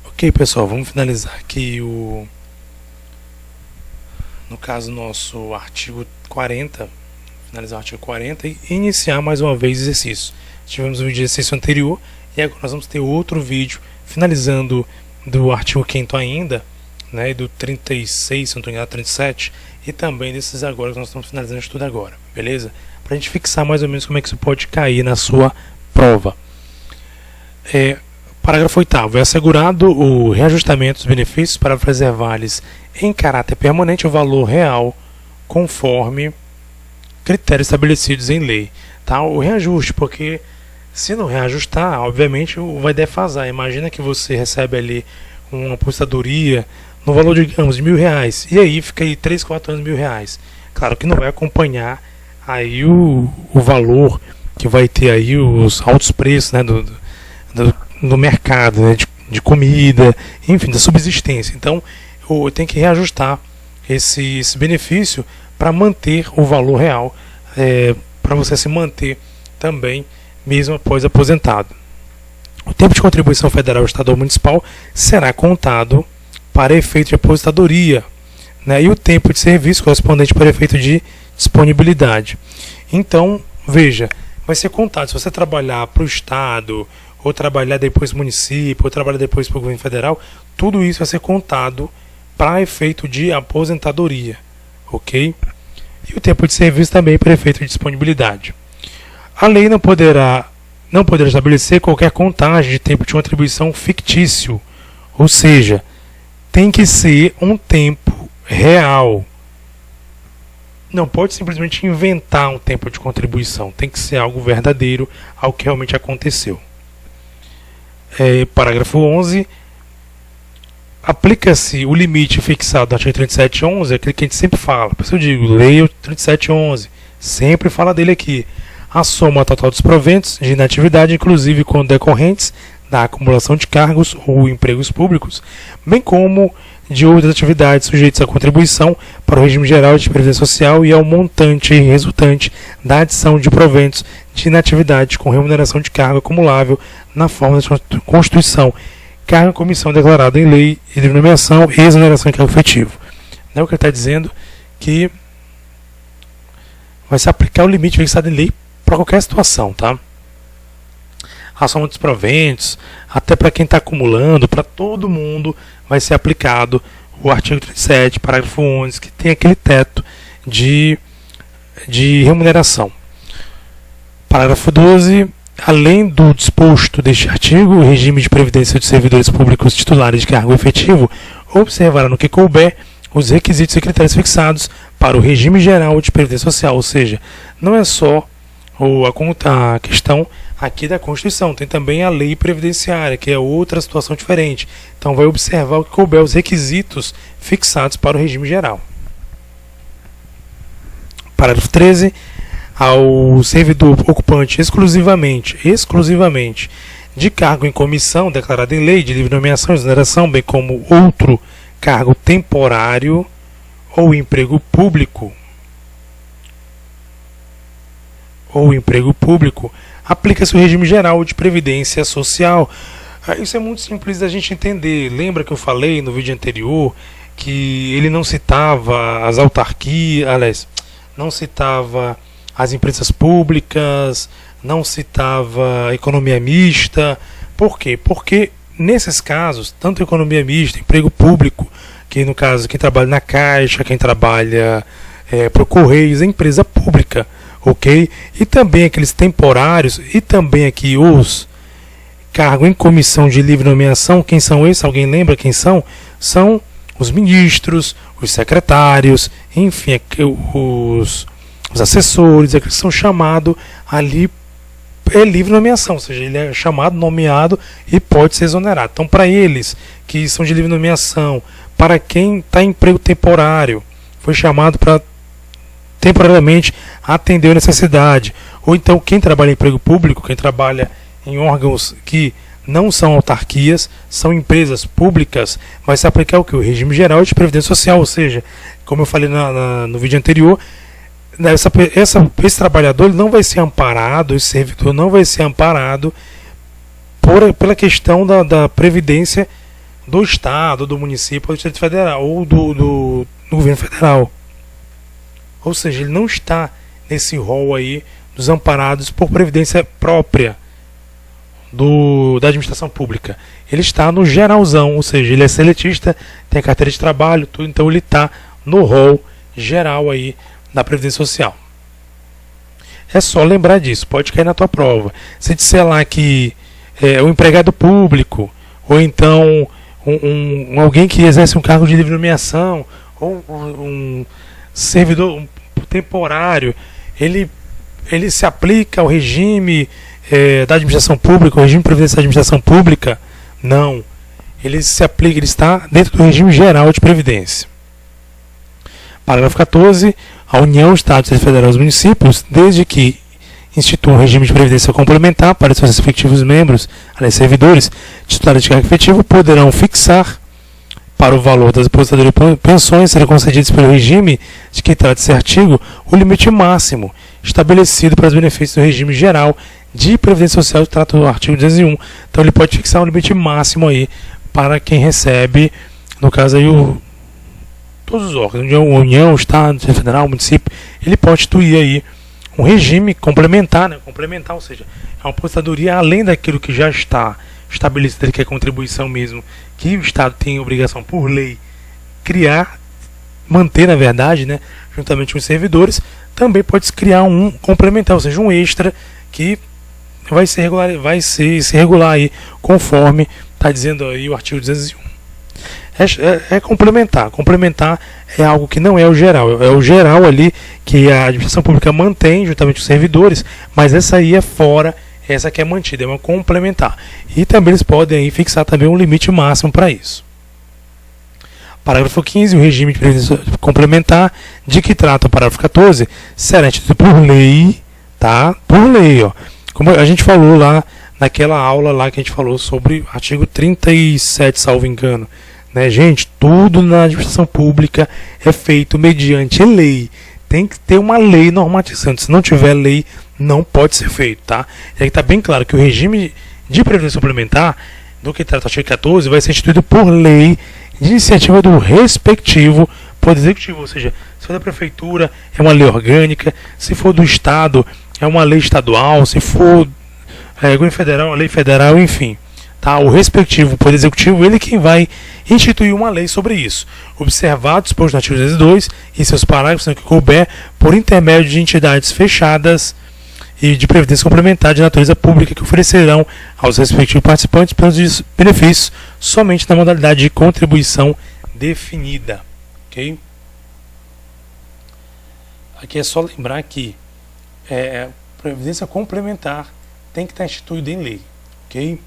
Ok, pessoal, vamos finalizar aqui no caso, nosso artigo 40, finalizar o artigo 40 e iniciar mais uma vez o exercício. Tivemos um vídeo de exercício anterior e agora nós vamos ter outro vídeo finalizando do artigo 5º ainda, né, e do 36, se não estou enganado, 37, e também desses agora que nós estamos finalizando o estudo agora, beleza? Para a gente fixar mais ou menos como é que isso pode cair na sua prova. Parágrafo 8º. É assegurado o reajustamento dos benefícios para preservar-lhes em caráter permanente o valor real conforme critérios estabelecidos em lei. Tá? O reajuste, porque se não reajustar, obviamente vai defasar. Imagina que você recebe ali uma aposentadoria no valor, digamos, de R$1.000, e aí fica aí 3, 4 anos R$1.000. Claro que não vai acompanhar aí o valor que vai ter aí os altos preços, né, do mercado, né, de comida, enfim, da subsistência. Então, tem que reajustar esse benefício para manter o valor real, para você se manter também, mesmo após aposentado. O tempo de contribuição federal, estadual ou municipal será contado para efeito de aposentadoria, né, e o tempo de serviço correspondente para efeito de disponibilidade. Então, veja, vai ser contado. Se você trabalhar para o Estado, ou trabalhar depois para o município, ou trabalhar depois para o governo federal, tudo isso vai ser contado para efeito de aposentadoria, ok? E o tempo de serviço também para efeito de disponibilidade. A lei não poderá estabelecer qualquer contagem de tempo de contribuição fictício, ou seja, tem que ser um tempo real. Não pode simplesmente inventar um tempo de contribuição, tem que ser algo verdadeiro, algo que realmente aconteceu. Parágrafo 11. Aplica-se o limite fixado no artigo 37.11, aquele que a gente sempre fala. Por isso eu digo, leia o 37.11, sempre fala dele aqui. A soma total dos proventos de inatividade, inclusive quando decorrentes da acumulação de cargos ou empregos públicos, bem como de outras atividades sujeitas à contribuição para o regime geral de previdência social e ao montante resultante da adição de proventos de inatividade com remuneração de cargo acumulável na forma da Constituição, cargo e comissão declarada em lei e de nomeação e exoneração de cargo efetivo. Não é o que ele está dizendo, que vai se aplicar o limite fixado em lei para qualquer situação, tá? A soma dos proventos, até para quem está acumulando, para todo mundo vai ser aplicado o artigo 37, parágrafo 11, que tem aquele teto de remuneração. Parágrafo 12. Além do disposto deste artigo, o regime de previdência de servidores públicos titulares de cargo efetivo observará no que couber os requisitos e critérios fixados para o regime geral de previdência social, ou seja, não é só a questão aqui da Constituição, tem também a lei previdenciária, que é outra situação diferente. Então vai observar o que couber os requisitos fixados para o regime geral. Parágrafo 13. Ao servidor ocupante exclusivamente de cargo em comissão declarado em lei de livre nomeação e exoneração, bem como outro cargo temporário ou emprego público, aplica-se o regime geral de previdência social. Isso é muito simples da gente entender. Lembra que eu falei no vídeo anterior que ele não citava as autarquias, não citava as empresas públicas, não citava a economia mista. Por quê? Porque nesses casos, tanto economia mista, emprego público, que no caso quem trabalha na Caixa, quem trabalha para o Correios, é empresa pública, ok? E também aqueles temporários, e também aqui os cargos em comissão de livre nomeação. Quem são esses? Alguém lembra quem são? São os ministros, os secretários, enfim, os assessores, que são chamados ali, é livre nomeação, ou seja, ele é chamado, nomeado e pode ser exonerado. Então, para eles que são de livre nomeação, para quem está em emprego temporário, foi chamado para temporariamente atender a necessidade, ou então quem trabalha em emprego público, quem trabalha em órgãos que não são autarquias, são empresas públicas, vai se aplicar o que? O regime geral de previdência social, ou seja, como eu falei no vídeo anterior, esse trabalhador ele não vai ser amparado, esse servidor não vai ser amparado pela questão da previdência do Estado, do município, ou do Distrito Federal, ou do governo federal. Ou seja, ele não está nesse rol aí dos amparados por previdência própria da administração pública. Ele está no geralzão, ou seja, ele é seletista, tem a carteira de trabalho, tudo, então ele está no rol geral aí da Previdência Social. É só lembrar disso, pode cair na tua prova. Se disser lá que o empregado público, ou então alguém que exerce um cargo de livre nomeação, ou um servidor temporário, ele se aplica ao regime da administração pública, o regime de previdência da administração pública? Não. Ele se aplica, ele está dentro do regime geral de previdência. Parágrafo 14. A União, Estado, Distrito Federal e os municípios, desde que instituam um regime de previdência complementar para seus respectivos membros, aliás, servidores, titulares de cargo efetivo, poderão fixar para o valor das aposentadorias e pensões serem concedidas pelo regime de que trata esse artigo o limite máximo estabelecido para os benefícios do regime geral de previdência social que trata do artigo 201. Então ele pode fixar um limite máximo aí para quem recebe, no caso aí todos os órgãos, União, Estado, Federal, Município, ele pode instituir aí um regime complementar, ou seja, é uma aposentadoria além daquilo que já está estabelecido, que é contribuição mesmo, que o Estado tem obrigação por lei manter na verdade, juntamente com os servidores, também pode se criar um complementar, ou seja, um extra que vai se regular aí conforme está dizendo aí o artigo 201. É complementar. Complementar é algo que não é o geral. É o geral ali que a administração pública mantém juntamente com os servidores, mas essa aí é fora, essa que é mantida, é uma complementar. E também eles podem aí fixar também um limite máximo para isso. Parágrafo 15. O regime de previdência complementar de que trata o parágrafo 14 será instituído por lei, tá? Por lei, ó. Como a gente falou lá naquela aula lá que a gente falou sobre o artigo 37, salvo engano. Gente, tudo na administração pública é feito mediante lei. Tem que ter uma lei normatizando. Se não tiver lei, não pode ser feito, tá? E aí está bem claro que o regime de previdência suplementar, do que trata o artigo 14, vai ser instituído por lei de iniciativa do respectivo Poder Executivo. Ou seja, se for da Prefeitura, é uma lei orgânica. Se for do Estado, é uma lei estadual. Se for governo federal, uma lei federal, enfim. Tá, o respectivo Poder Executivo, ele quem vai instituir uma lei sobre isso, observado disposto no artigo 202 e seus parágrafos no que couber, por intermédio de entidades fechadas e de previdência complementar de natureza pública que oferecerão aos respectivos participantes pelos benefícios somente na modalidade de contribuição definida. Ok? Aqui é só lembrar que previdência complementar tem que estar instituída em lei. Ok?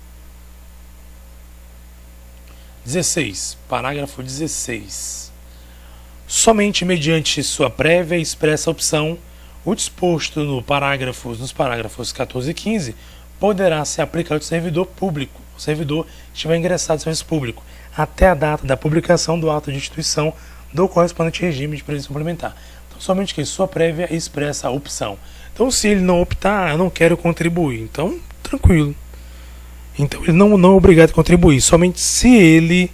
16. Parágrafo 16. Somente mediante sua prévia e expressa opção, o disposto nos parágrafos 14 e 15 poderá ser aplicado ao servidor público, o servidor que estiver ingressado no serviço público, até a data da publicação do ato de instituição do correspondente regime de previdência complementar. Então, somente que sua prévia e expressa opção. Então, se ele não optar, eu não quero contribuir. Então, tranquilo. Então ele não é obrigado a contribuir, somente se ele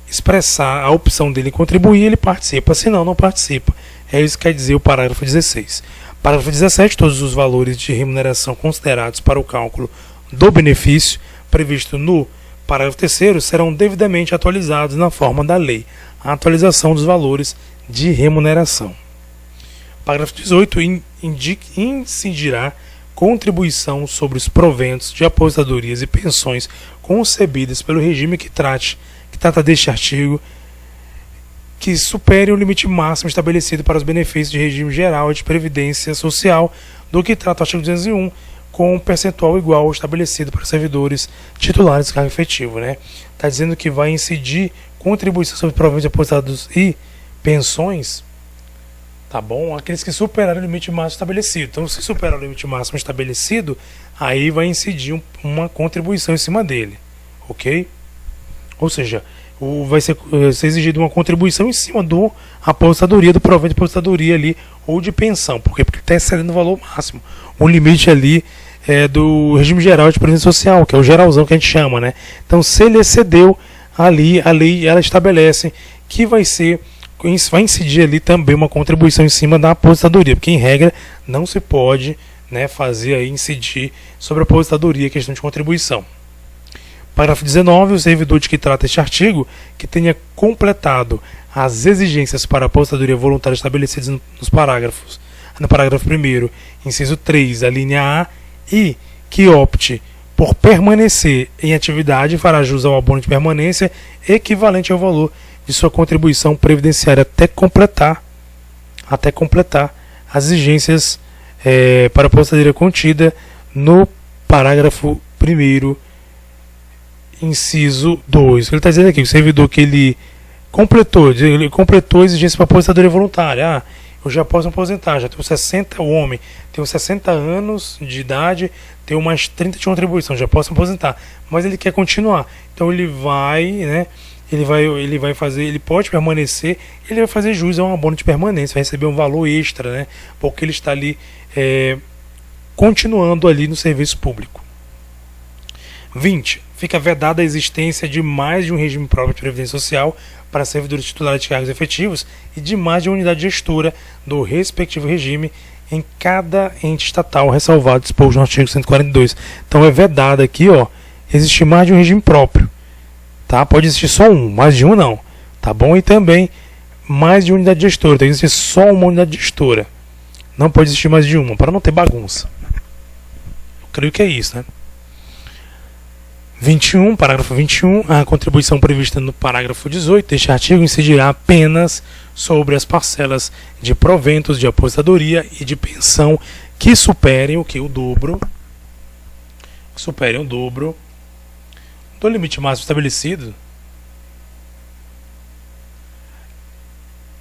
expressar a opção dele em contribuir, ele participa, senão não participa. É isso que quer dizer o parágrafo 16. Parágrafo 17. Todos os valores de remuneração considerados para o cálculo do benefício previsto no parágrafo 3º serão devidamente atualizados na forma da lei. A atualização dos valores de remuneração. Parágrafo 18. Incidirá contribuição sobre os proventos de aposentadorias e pensões concebidas pelo regime que trata deste artigo, que supere o limite máximo estabelecido para os benefícios de regime geral de previdência social, do que trata o artigo 201, com um percentual igual ao estabelecido para os servidores titulares de cargo efetivo. Está dizendo que vai incidir contribuição sobre proventos de aposentados e pensões, tá bom? Aqueles que superaram o limite máximo estabelecido. Então, se superar o limite máximo estabelecido, aí vai incidir uma contribuição em cima dele, ok? Ou seja, vai ser exigida uma contribuição em cima do aposentadoria, do provento de aposentadoria ali, ou de pensão. Por quê? Porque está excedendo o valor máximo. O limite ali do regime geral de previdência social, que é o geralzão que a gente chama, né? Então, se ele excedeu ali, a lei ela estabelece que vai incidir ali também uma contribuição em cima da aposentadoria, porque em regra não se pode, né, fazer aí incidir sobre a aposentadoria a questão de contribuição. Parágrafo 19. O servidor de que trata este artigo, que tenha completado as exigências para a aposentadoria voluntária estabelecidas no parágrafo 1º, inciso 3, a linha A, e que opte por permanecer em atividade, fará jus ao abono de permanência equivalente ao valor de sua contribuição previdenciária até completar as exigências para a aposentadoria contida no parágrafo 1º, inciso 2. Ele está dizendo aqui, o servidor que ele completou a exigência para a aposentadoria voluntária. Eu já posso me aposentar, já tenho 60, o homem, tenho 60 anos de idade, tenho mais 30 de contribuição, já posso me aposentar. Mas ele quer continuar. Então ele vai, né? Ele vai fazer, ele pode permanecer, ele vai fazer jus a um abono de permanência, vai receber um valor extra, né? Porque ele está ali continuando ali no serviço público. 20. Fica vedada a existência de mais de um regime próprio de previdência social para servidores titulares de cargos efetivos e de mais de uma unidade gestora do respectivo regime em cada ente estatal, ressalvado disposto no artigo 142. Então é vedado aqui, existir mais de um regime próprio. Tá? Pode existir só um, mais de um não. Tá bom? E também mais de uma unidade gestora. Tem que existir só uma unidade gestora. Não pode existir mais de uma, para não ter bagunça. Eu creio que é isso, né? 21, parágrafo 21, a contribuição prevista no parágrafo 18 deste artigo incidirá apenas sobre as parcelas de proventos de aposentadoria e de pensão que superem o dobro do limite máximo estabelecido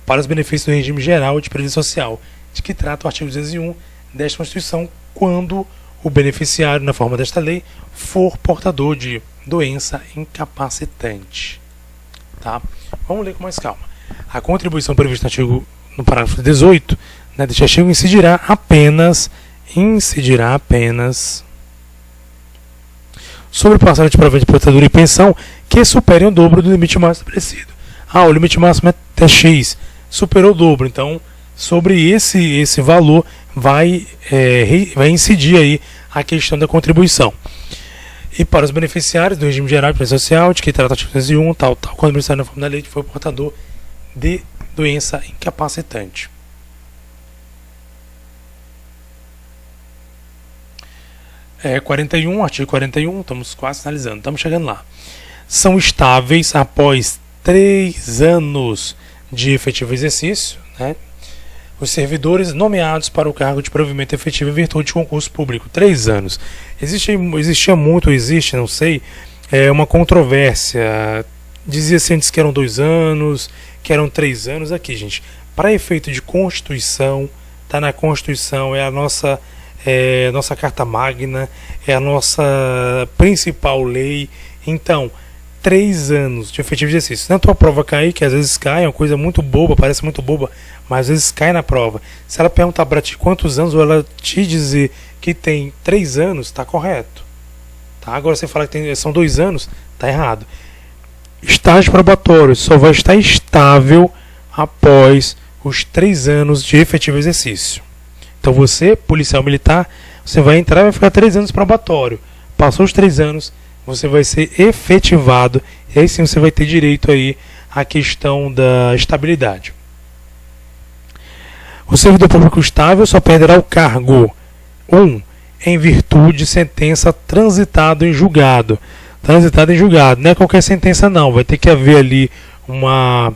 para os benefícios do regime geral de previdência social, de que trata o artigo 201 desta Constituição, quando o beneficiário, na forma desta lei, for portador de doença incapacitante. Tá? Vamos ler com mais calma. A contribuição prevista no parágrafo 18, né, deste artigo incidirá apenas sobre parcela de provento de aposentadoria e pensão que superem o dobro do limite máximo estabelecido. O limite máximo é até X, superou o dobro, então sobre esse valor vai incidir aí a questão da contribuição. E para os beneficiários do regime geral de previdência social, de que trata o artigo 201, quando o beneficiário na forma da lei foi portador de doença incapacitante. Artigo 41, estamos quase finalizando, estamos chegando lá. São estáveis após 3 anos de efetivo exercício, né, os servidores nomeados para o cargo de provimento efetivo em virtude de concurso público. 3 anos. Existe, não sei, uma controvérsia. Dizia-se antes que eram 2 anos, que eram 3 anos. Aqui, gente, para efeito de Constituição, está na Constituição, é a nossa Carta Magna, é a nossa principal lei. Então, 3 anos de efetivo exercício. Se na tua prova cair, que às vezes cai, é uma coisa muito boba, parece muito boba, mas às vezes cai na prova. Se ela perguntar para ti quantos anos, ou ela te dizer que tem 3 anos, está correto. Tá? Agora você fala que são 2 anos, está errado. Estágio probatório só vai estar estável após os 3 anos de efetivo exercício. Então você, policial militar, você vai entrar e vai ficar 3 anos probatório. Passou os 3 anos, você vai ser efetivado, e aí sim você vai ter direito aí à questão da estabilidade. O servidor público estável só perderá o cargo 1. Em virtude de sentença transitada em julgado. Transitada em julgado, não é qualquer sentença não, vai ter que haver ali uma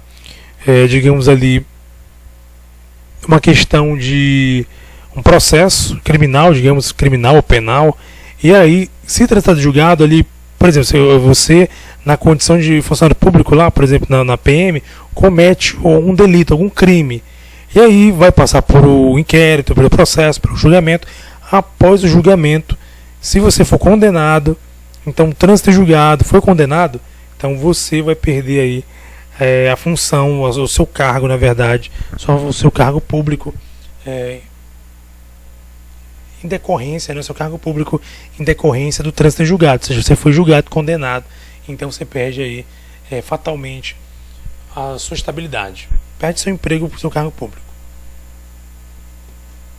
uma questão de um processo criminal, criminal ou penal, e aí, se tratar de julgado ali, por exemplo, você na condição de funcionário público lá, por exemplo, na PM, comete um delito, algum crime, e aí vai passar por o inquérito, pelo processo, pelo julgamento. Após o julgamento, se você for condenado, então trânsito julgado, foi condenado, então você vai perder aí a função, o seu cargo, na verdade, só o seu cargo público em decorrência, né, o seu cargo público em decorrência do trânsito em julgado, ou seja, você foi julgado, condenado, então você perde aí fatalmente a sua estabilidade, perde seu emprego para o seu cargo público.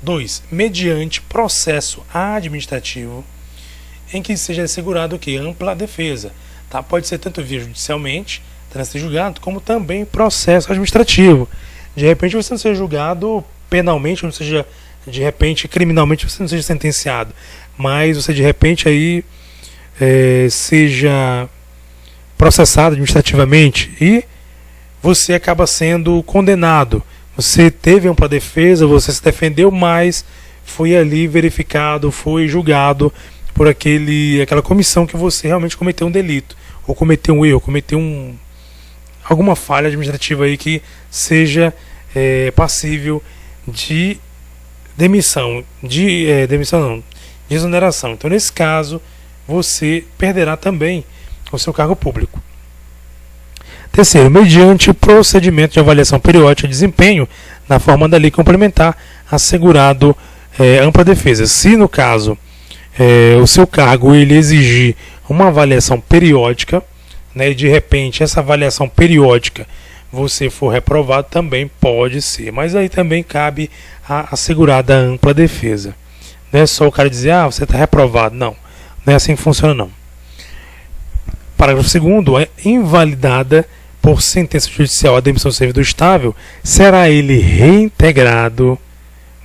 2. Mediante processo administrativo em que seja assegurado que ampla defesa, tá? Pode ser tanto via judicialmente, trânsito em julgado, como também processo administrativo. De repente você não seja julgado penalmente, não seja de repente criminalmente você não seja sentenciado, mas você de repente aí seja processado administrativamente e você acaba sendo condenado. Você teve ampla defesa, você se defendeu, mas foi ali verificado, foi julgado por aquela comissão que você realmente cometeu um delito, ou cometeu um erro, cometeu alguma falha administrativa aí que seja passível de demissão, de exoneração. Então, nesse caso, você perderá também o seu cargo público. Terceiro, mediante procedimento de avaliação periódica de desempenho na forma da lei complementar, assegurado ampla defesa. Se no caso o seu cargo ele exigir uma avaliação periódica, né, e de repente essa avaliação periódica você for reprovado, também pode ser, mas aí também cabe a assegurada ampla defesa. Não é só o cara dizer, você está reprovado. Não é assim que funciona, não. Parágrafo 2º, é invalidada por sentença judicial a demissão do servidor estável, será ele reintegrado,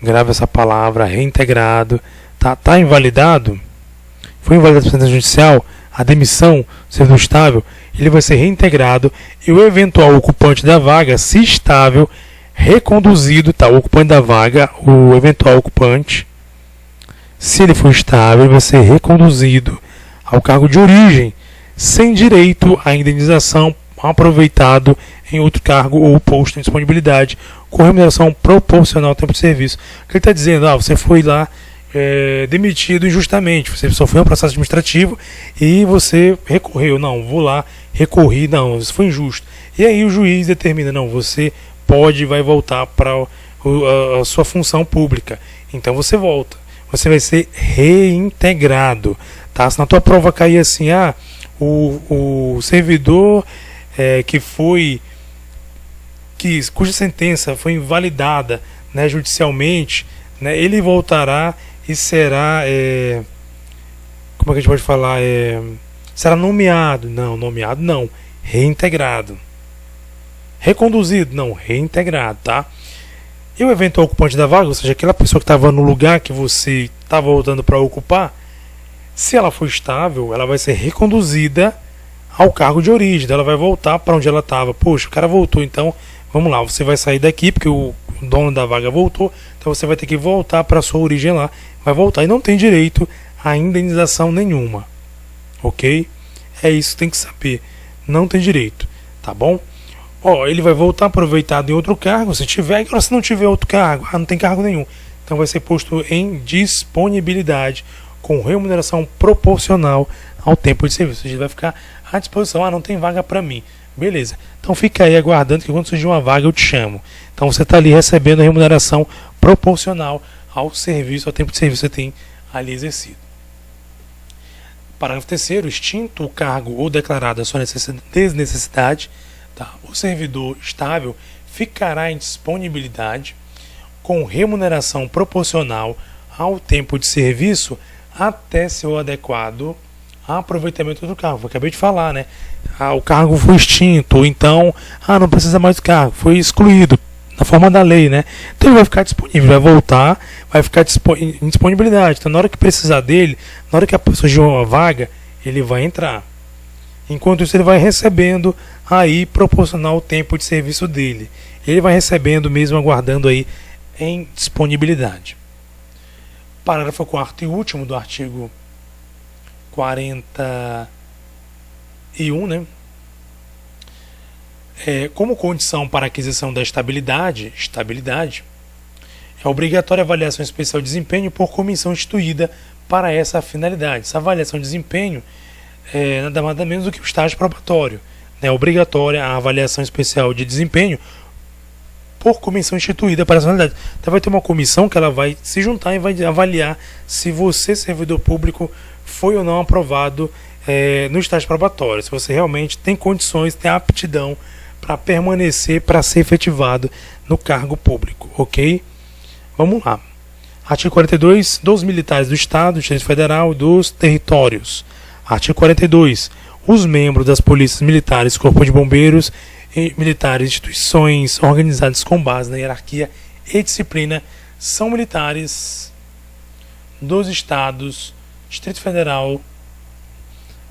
grave essa palavra, reintegrado, tá invalidado, foi invalidado por sentença judicial, a demissão do servidor estável, ele vai ser reintegrado e o eventual ocupante da vaga, se estável, reconduzido, o ocupante da vaga, o eventual ocupante, se ele for estável, ele vai ser reconduzido ao cargo de origem, sem direito à indenização aproveitado em outro cargo ou posto em disponibilidade, com remuneração proporcional ao tempo de serviço. O que ele está dizendo? Você foi lá demitido injustamente, você sofreu um processo administrativo e você recorreu. Não, vou lá, recorri, não, isso foi injusto. E aí o juiz determina, não, você vai voltar para a sua função pública. Então você volta, você vai ser reintegrado. Tá? Se na tua prova cair assim, o servidor cuja sentença foi invalidada, né, judicialmente, né, ele voltará e será, como é que a gente pode falar, será nomeado, não, reintegrado, reconduzido, não, reintegrado, tá? E o eventual ocupante da vaga, ou seja, aquela pessoa que estava no lugar que você estava voltando para ocupar, se ela for estável, ela vai ser reconduzida ao cargo de origem, ela vai voltar para onde ela estava. Poxa, o cara voltou, então vamos lá, você vai sair daqui porque o dono da vaga voltou, então você vai ter que voltar para a sua origem lá, vai voltar e não tem direito a indenização nenhuma, ok? É isso que tem que saber, não tem direito, tá bom? Ele vai voltar aproveitado em outro cargo, se tiver, agora se não tiver outro cargo, não tem cargo nenhum, então vai ser posto em disponibilidade com remuneração proporcional ao tempo de serviço. A gente vai ficar à disposição, não tem vaga para mim. Beleza, então fica aí aguardando que quando surgir uma vaga eu te chamo. Então você está ali recebendo a remuneração proporcional ao serviço, ao tempo de serviço que você tem ali exercido. Parágrafo 3º, extinto o cargo ou declarada a sua desnecessidade, o servidor estável ficará em disponibilidade com remuneração proporcional ao tempo de serviço até seu adequado aproveitamento do cargo. Eu acabei de falar, né? O cargo foi extinto, ou então não precisa mais do cargo, foi excluído na forma da lei, né? Então ele vai ficar disponível, vai voltar, vai ficar em disponibilidade. Então na hora que precisar dele, na hora que surgir uma vaga, ele vai entrar. Enquanto isso ele vai recebendo aí proporcional ao tempo de serviço dele. Ele vai recebendo mesmo aguardando aí em disponibilidade. Parágrafo 4º e último do artigo 41, né? Como condição para a aquisição da estabilidade, é obrigatória a avaliação especial de desempenho por comissão instituída para essa finalidade. Essa avaliação de desempenho é nada mais nada menos do que o estágio probatório. É obrigatória a avaliação especial de desempenho por comissão instituída para essa finalidade. Então vai ter uma comissão que ela vai se juntar e vai avaliar se você, servidor público, foi ou não aprovado no estágio probatório, se você realmente tem condições, tem aptidão para permanecer, para ser efetivado no cargo público, ok? Vamos lá. Artigo 42, dos militares do Estado, do Distrito Federal e dos territórios. Artigo 42, os membros das polícias militares, corpo de bombeiros e militares, instituições organizadas com base na hierarquia e disciplina, são militares dos estados, Distrito Federal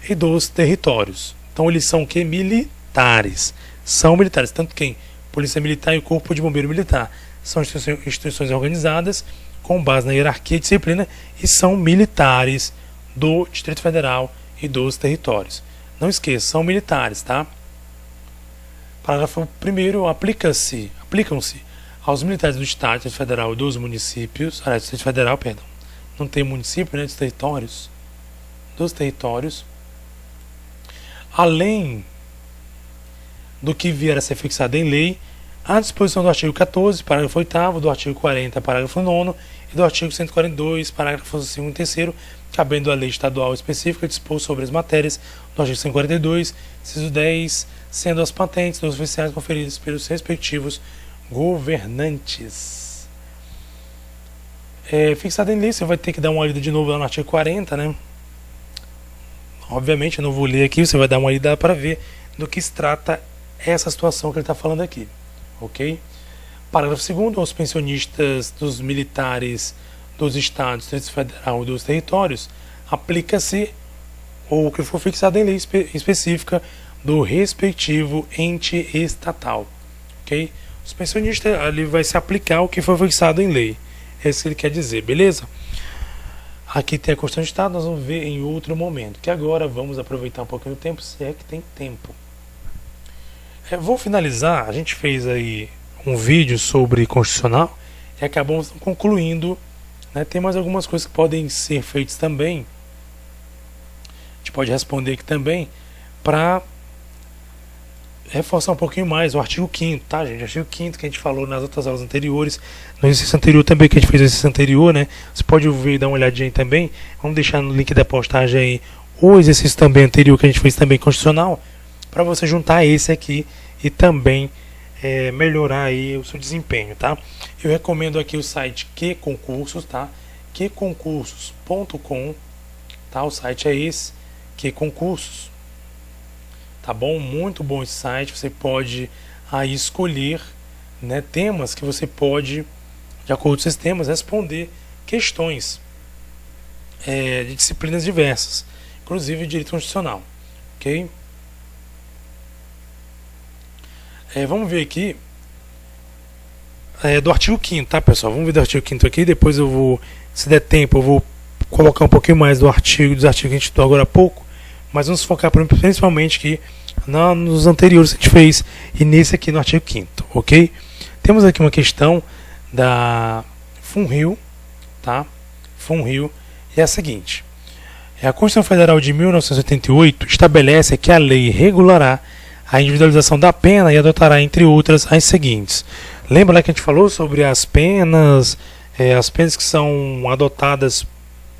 e dos territórios. Então eles são que? Militares. São militares. Tanto quem? Polícia Militar e o Corpo de Bombeiro Militar. São instituições organizadas com base na hierarquia e disciplina e são militares do Distrito Federal e dos territórios. Não esqueça, são militares, tá? Parágrafo 1º, aplicam-se aos militares do Estado, Distrito Federal e dos municípios, Distrito Federal, perdão, não tem município, né, dos territórios, além do que vier a ser fixado em lei, a disposição do artigo 14, parágrafo 8º, do artigo 40, parágrafo 9º e do artigo 142, parágrafos 2º e 3º, cabendo a lei estadual específica dispor sobre as matérias do artigo 142, inciso 10, sendo as patentes dos oficiais conferidas pelos respectivos governantes. Fixado em lei, você vai ter que dar uma olhada de novo lá no artigo 40, né? Obviamente eu não vou ler aqui, você vai dar uma olhada para ver do que se trata essa situação que ele está falando aqui, ok? Parágrafo 2º, os pensionistas dos militares dos estados, Distrito Federal e dos territórios, aplica-se o que for fixado em lei específica do respectivo ente estatal, ok? Os pensionistas, ali vai se aplicar o que for fixado em lei, é isso que ele quer dizer, beleza? Aqui tem a Constituição do Estado, nós vamos ver em outro momento, que agora vamos aproveitar um pouquinho do tempo, se é que tem tempo. Vou finalizar, a gente fez aí um vídeo sobre constitucional e acabamos concluindo, né, tem mais algumas coisas que podem ser feitas também, a gente pode responder aqui também, para reforçar um pouquinho mais o artigo 5º, tá, gente? O artigo 5º que a gente falou nas outras aulas anteriores, no exercício anterior também, que a gente fez o exercício anterior, né? Você pode ouvir e dar uma olhadinha aí também. Vamos deixar no link da postagem aí o exercício também anterior que a gente fez também constitucional, para você juntar esse aqui e também melhorar aí o seu desempenho, tá? Eu recomendo aqui o site QConcursos, tá? QConcursos.com, tá? O site é esse, QConcursos. Tá bom? Muito bom esse site. Você pode aí escolher, né, temas que você pode, de acordo com esses temas, responder questões de disciplinas diversas, inclusive direito constitucional, ok? Vamos ver aqui do artigo 5º, tá, pessoal? Vamos ver do artigo 5º aqui, depois eu vou, se der tempo, eu vou colocar um pouquinho mais dos artigos que a gente estudou agora há pouco, mas vamos focar principalmente aqui nos anteriores que a gente fez e nesse aqui no artigo 5º, ok? Temos aqui uma questão da FUNRIO, tá? FUNRIO é a seguinte: a Constituição Federal de 1988 estabelece que a lei regulará a individualização da pena e adotará, entre outras, as seguintes. Lembra lá que a gente falou sobre as penas que são adotadas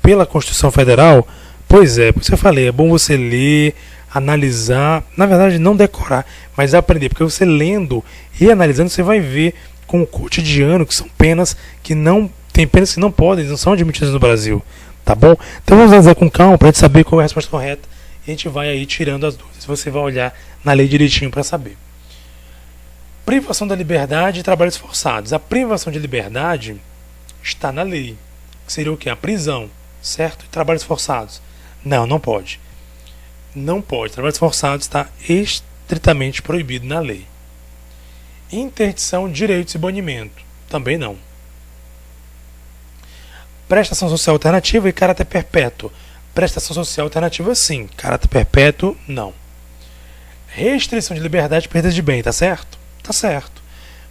pela Constituição Federal? Pois é, por isso eu falei, é bom você ler, analisar, na verdade não decorar, mas aprender, porque você lendo e analisando, você vai ver com o cotidiano que são penas que não, tem penas que não podem, não são admitidas no Brasil, tá bom? Então vamos analisar com calma para a gente saber qual é a resposta correta e a gente vai aí tirando as dúvidas, você vai olhar na lei direitinho para saber. Privação da liberdade e trabalhos forçados. A privação de liberdade está na lei, que seria o que? A prisão, certo? E trabalhos forçados. Não pode. Não pode. Trabalhos forçados está estritamente proibido na lei. Interdição de direitos e banimento. Também não. Prestação social alternativa e caráter perpétuo. Prestação social alternativa sim. Caráter perpétuo, não. Restrição de liberdade e perda de bem, tá certo? Tá certo.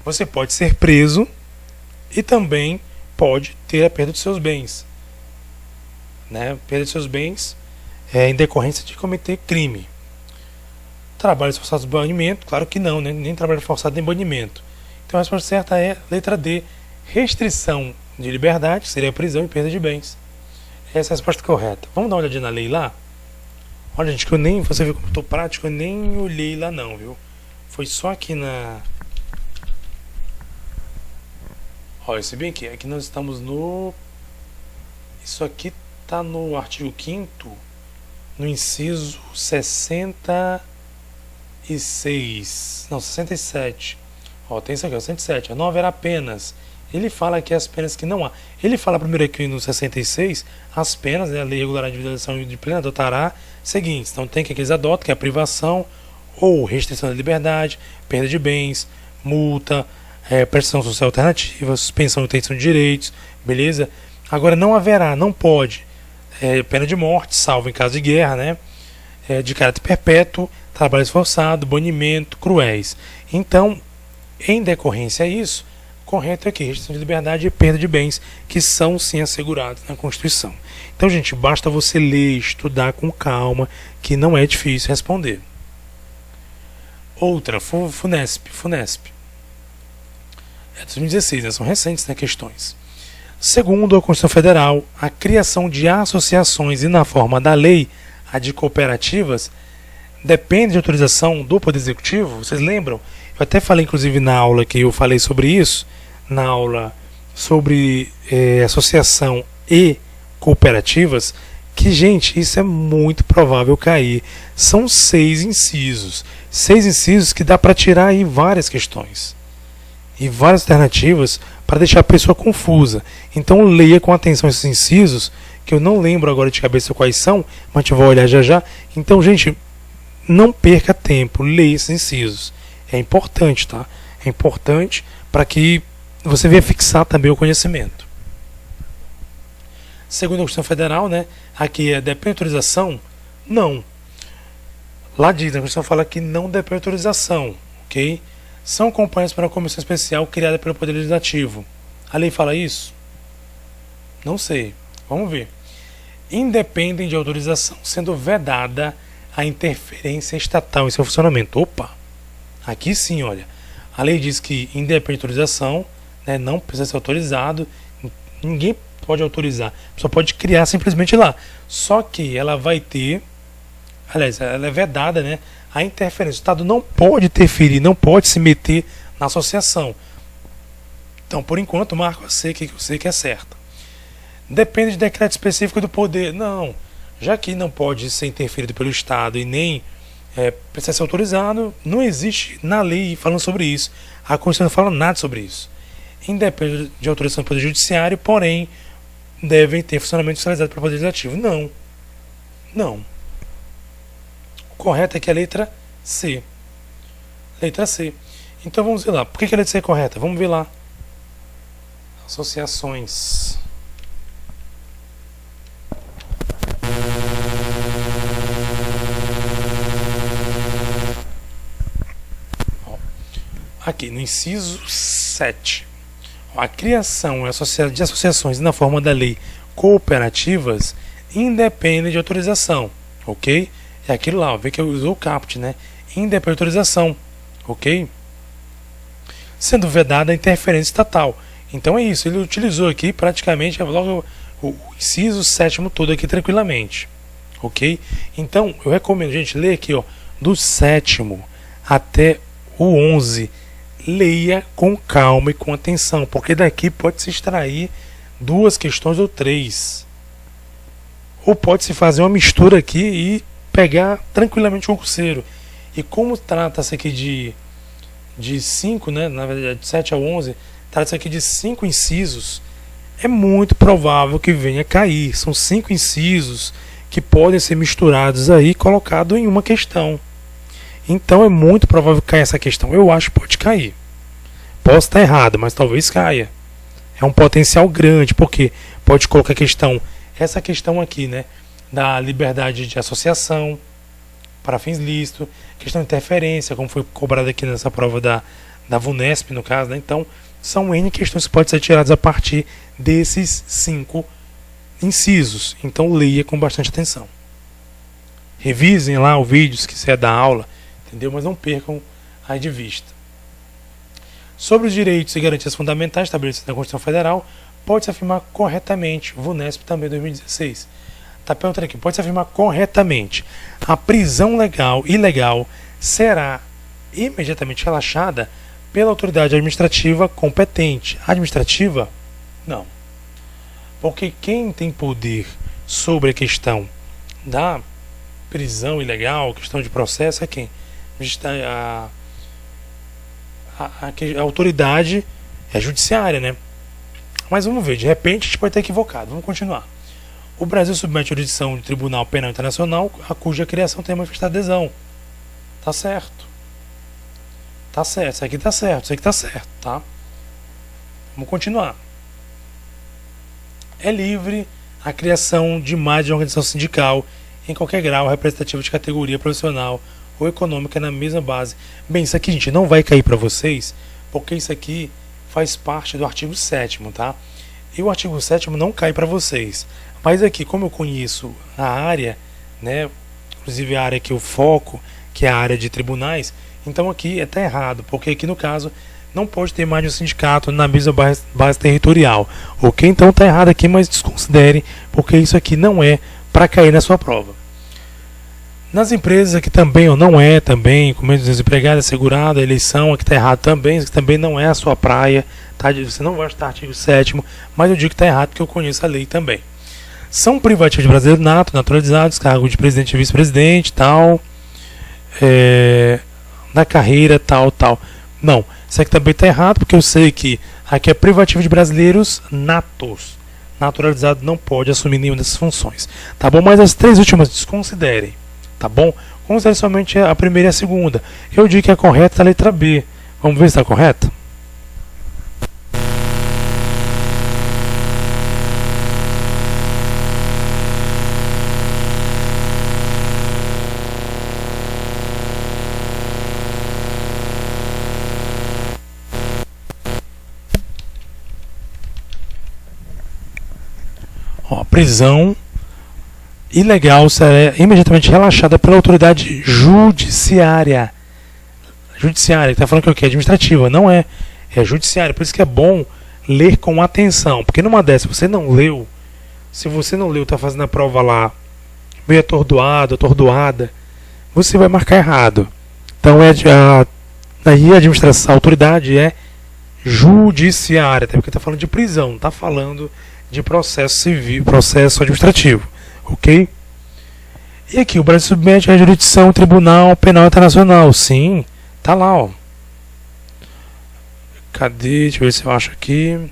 Você pode ser preso e também pode ter a perda de seus bens. Né? Perda de seus bens em decorrência de cometer crime. Trabalhos forçados de banimento, claro que não, né? Nem trabalho forçado nem banimento. Então a resposta certa é letra D, restrição de liberdade, que seria prisão e perda de bens. Essa é a resposta correta. Vamos dar uma olhadinha na lei lá? Olha, gente, que eu nem, você vê como eu tô prático, eu nem olhei lá não, viu? Foi só aqui na... Olha, se bem que aqui nós estamos no... Isso aqui tá no artigo 5º, no inciso 66. Não, 67. Ó, tem isso aqui, ó, 107. Não haverá penas. Ele fala aqui as penas que não há. Ele fala primeiro aqui no 66, as penas, né, a lei regular de individualização de plena adotará seguintes. Então tem que eles adotam, que é a privação ou restrição da liberdade, perda de bens, multa, prestação social alternativa, suspensão e intenção de direitos, beleza? Agora não haverá, não pode, pena de morte, salvo em caso de guerra, né? De caráter perpétuo, trabalho esforçado, banimento, cruéis. Então, em decorrência a isso, correto é aqui, restrição de liberdade e perda de bens, que são sim assegurados na Constituição. Então, gente, basta você ler, estudar com calma, que não é difícil responder. Outra, FUNESP. É 2016, né? São recentes, né, questões. Segundo a Constituição Federal, a criação de associações e na forma da lei, a de cooperativas, depende de autorização do Poder Executivo. Vocês lembram? Eu até falei, inclusive, na aula que eu falei sobre isso, na aula sobre associação e cooperativas, que, gente, isso é muito provável cair. São 6 incisos. 6 incisos que dá para tirar aí várias questões. E várias alternativas para deixar a pessoa confusa. Então leia com atenção esses incisos, que eu não lembro agora de cabeça quais são, mas a gente vai olhar já já. Então, gente, não perca tempo, leia esses incisos. É importante, tá? É importante para que você venha fixar também o conhecimento. Segundo a Constituição Federal, né, aqui é depende de autorização? Não. Lá diz, a Constituição fala que não depende de autorização, ok? São companheiros para uma comissão especial criada pelo Poder Legislativo. A lei fala isso? Não sei. Vamos ver. Independem de autorização, sendo vedada a interferência estatal em seu funcionamento. Opa! Aqui sim, olha. A lei diz que independe de autorização, né, não precisa ser autorizado, ninguém pode autorizar, só pode criar simplesmente lá. Só que ela vai ter, aliás, ela é vedada, né, a interferência. O Estado não pode interferir, não pode se meter na associação. Então, por enquanto, marco a C, que eu sei que é certa. Depende de decreto específico do poder. Não, já que não pode ser interferido pelo Estado e nem precisa ser autorizado, não existe na lei falando sobre isso. A Constituição não fala nada sobre isso. Independe de autorização do Poder Judiciário, porém, devem ter funcionamento fiscalizado pelo Poder Legislativo. Não. Não. O correto é que é a letra C. Letra C. Então vamos ver lá. Por que a letra C é correta? Vamos ver lá. Associações. Aqui no inciso 7. A criação de associações na forma da lei cooperativas independe de autorização, ok? É aquilo lá, vê que eu usou o caput, né? Independe de autorização, ok? Sendo vedada a interferência estatal. Então é isso, ele utilizou aqui praticamente logo o inciso 7º todo aqui tranquilamente, ok? Então eu recomendo, gente, ler aqui, ó, do 7º até o 11. Leia com calma e com atenção, porque daqui pode se extrair 2 questões ou 3. Ou pode se fazer uma mistura aqui e pegar tranquilamente o concurseiro. E como trata-se aqui de 5, né, na verdade de 7 a 11, trata-se aqui de 5 incisos, é muito provável que venha cair. São 5 incisos que podem ser misturados aí e colocados em uma questão. Então é muito provável que caia essa questão. Eu acho que pode cair. Posso estar errado, mas talvez caia. É um potencial grande, porque pode colocar essa questão aqui, né, da liberdade de associação para fins lícitos, questão de interferência, como foi cobrado aqui nessa prova da VUNESP, no caso, né? Então, são N questões que podem ser tiradas a partir desses 5 incisos. Então, leia com bastante atenção. Revisem lá o vídeo, se quiser dar aula, entendeu? Mas não percam aí de vista. Sobre os direitos e garantias fundamentais estabelecidos na Constituição Federal, pode-se afirmar corretamente, VUNESP também 2016. Está perguntando aqui, pode-se afirmar corretamente, a prisão ilegal será imediatamente relaxada pela autoridade administrativa competente. Administrativa? Não. Porque quem tem poder sobre a questão da prisão ilegal, questão de processo, é quem? A autoridade é judiciária, né? Mas vamos ver, de repente a gente pode estar equivocado. Vamos continuar. O Brasil submete a jurisdição de Tribunal Penal Internacional, a cuja criação tem manifestado adesão. Tá certo. Tá certo, isso aqui tá certo, isso aqui tá certo, tá? Vamos continuar. É livre a criação de mais de uma organização sindical em qualquer grau representativo de categoria profissional ou econômica na mesma base. Bem, isso aqui, gente, não vai cair para vocês, porque isso aqui faz parte do artigo 7º, tá? E o artigo 7º não cai para vocês. Mas aqui, como eu conheço a área, né, inclusive a área que eu foco, que é a área de tribunais, então aqui está errado, porque aqui no caso não pode ter mais de um sindicato na mesma base territorial. Ok? Então está errado aqui, mas desconsidere, porque isso aqui não é para cair na sua prova. Nas empresas aqui também, ou não é também, com menos desempregado, assegurado, a eleição, aqui está errado também, isso aqui também não é a sua praia, tá? Você não vai estar artigo 7º, mas eu digo que está errado porque eu conheço a lei também. São privativos de brasileiro nato, naturalizados, cargo de presidente e vice-presidente, tal, da carreira, tal. Não, isso aqui também está errado, porque eu sei que aqui é privativo de brasileiros natos. Naturalizado não pode assumir nenhuma dessas funções. Tá bom? Mas as três últimas desconsiderem. Tá bom? Considere somente a primeira e a segunda. Eu digo que a correta é a letra B. Vamos ver se está correta? Ó, prisão ilegal será imediatamente relaxada pela autoridade judiciária. Judiciária, que está falando que é o quê? Administrativa, não é. É judiciária, por isso que é bom ler com atenção. Porque numa dessas, você não leu, se você não leu, está fazendo a prova lá, meio atordoado, atordoada, você vai marcar errado. Então aí a administração, a autoridade é judiciária, até porque está falando de prisão, não está falando de processo civil, processo administrativo, ok? E aqui, o Brasil submete à jurisdição Tribunal Penal Internacional, sim, tá lá, ó. Cadê? Deixa eu ver se eu acho aqui.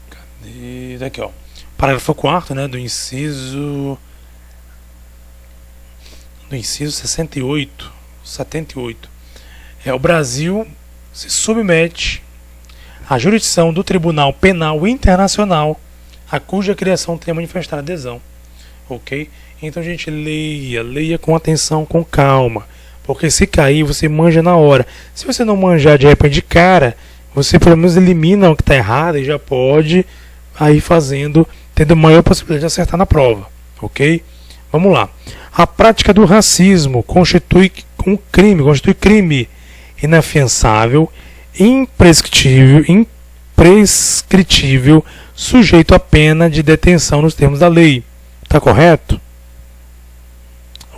Cadê? Daqui, ó. Parágrafo 4º, né, do inciso 78. O Brasil se submete à jurisdição do Tribunal Penal Internacional, a cuja criação tenha manifestado adesão. Ok? Então, gente, leia com atenção, com calma, porque se cair, você manja na hora. Se você não manjar de repente de cara, você pelo menos elimina o que está errado e já pode aí tendo maior possibilidade de acertar na prova, ok? Vamos lá. A prática do racismo constitui crime inafiançável, imprescritível, sujeito à pena de detenção nos termos da lei. Tá correto?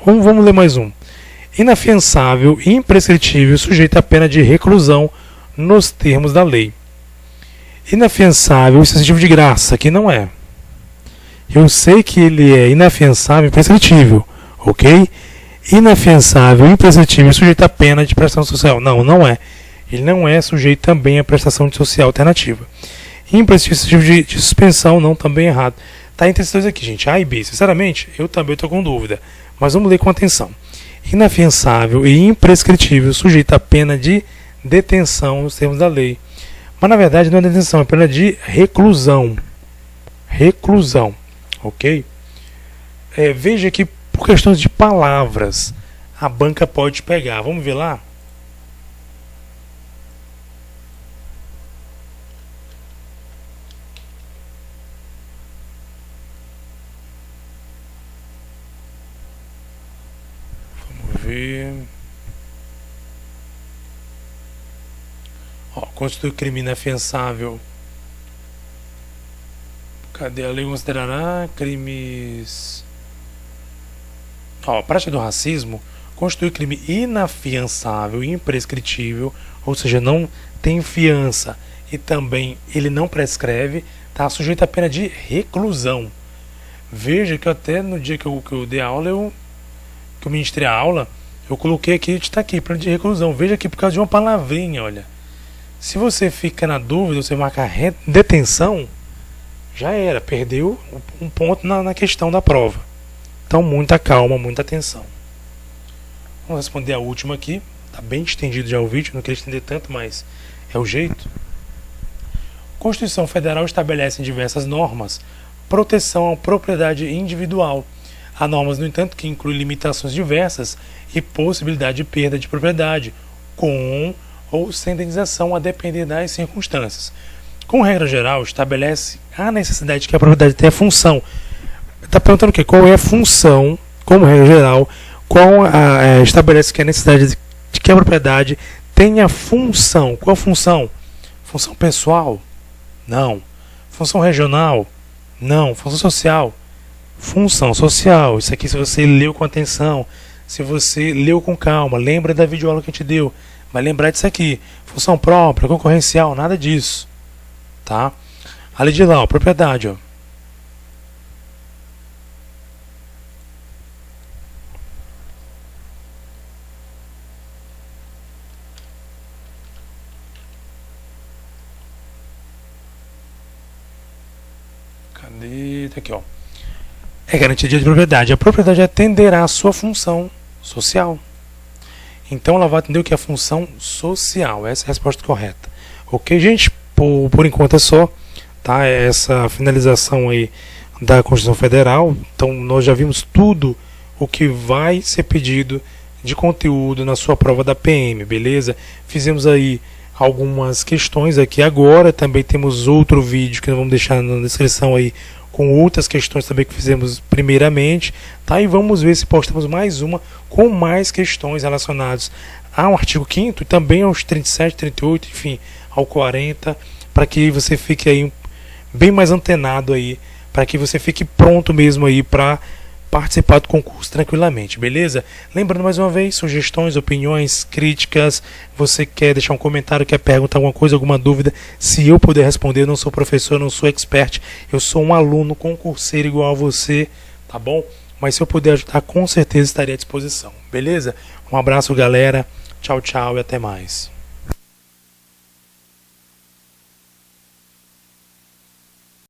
Vamos ler mais um. Inafiançável, imprescritível, sujeito à pena de reclusão nos termos da lei. Inafiançável, excessivo de graça, que não é. Eu sei que ele é inafiançável e imprescritível, ok? Inafiançável e imprescritível sujeito à pena de prestação social. Não, não é. Ele não é sujeito também à prestação social alternativa. Imprescritível de suspensão, não, também errado. Está entre esses dois aqui, gente, A e B. Sinceramente, eu também estou com dúvida, mas vamos ler com atenção. Inafiançável e imprescritível sujeito à pena de detenção nos termos da lei. Mas na verdade não é detenção, é pena de reclusão. Reclusão. Ok? Veja que por questões de palavras a banca pode pegar. Vamos ver lá? Ó, constitui crime inafiançável. Cadê a lei? Considerará crimes... Ó, a prática do racismo constitui crime inafiançável e imprescritível, ou seja, não tem fiança e também ele não prescreve, está sujeito à pena de reclusão. Veja que até no dia que eu dei aula, que eu ministrei a aula, eu coloquei aqui, está aqui, pena de reclusão. Veja aqui por causa de uma palavrinha, olha. Se você fica na dúvida, você marcar detenção, já era, perdeu um ponto na questão da prova. Então, muita calma, muita atenção. Vamos responder a última aqui. Está bem estendido já o vídeo, não queria estender tanto, mas é o jeito. A Constituição Federal estabelece em diversas normas proteção à propriedade individual. Há normas, no entanto, que incluem limitações diversas e possibilidade de perda de propriedade, com ou sem indenização, a depender das circunstâncias. Com regra geral, estabelece a necessidade de que a propriedade tenha função. Está perguntando o quê? Qual é a função, como regra geral, estabelece que a necessidade de que a propriedade tenha função. Qual a função? Função pessoal? Não. Função regional? Não. Função social? Função social. Isso aqui, se você leu com atenção, se você leu com calma, lembra da videoaula que a gente deu, vai lembrar disso aqui. Função própria, concorrencial, nada disso. Tá? A lei de lá, propriedade, ó. Cadê? Tá aqui, ó. É garantia de propriedade. A propriedade atenderá à sua função social. Então ela vai atender o que é a função social. Essa é a resposta correta. Ok, gente? Por enquanto é só, tá? Essa finalização aí da Constituição Federal. Então nós já vimos tudo o que vai ser pedido de conteúdo na sua prova da PM, beleza? Fizemos aí algumas questões aqui agora. Também temos outro vídeo que nós vamos deixar na descrição aí com outras questões também que fizemos primeiramente, tá? E vamos ver se postamos mais uma com mais questões relacionadas ao artigo 5º e também aos 37, 38, enfim, ao 40, para que você fique aí bem mais antenado aí, para que você fique pronto mesmo aí para participar do concurso tranquilamente, beleza? Lembrando mais uma vez, sugestões, opiniões, críticas, você quer deixar um comentário, quer perguntar alguma coisa, alguma dúvida, se eu puder responder, eu não sou professor, não sou expert, eu sou um aluno concurseiro igual a você, tá bom? Mas se eu puder ajudar, com certeza estarei à disposição, beleza? Um abraço, galera, tchau, tchau e até mais.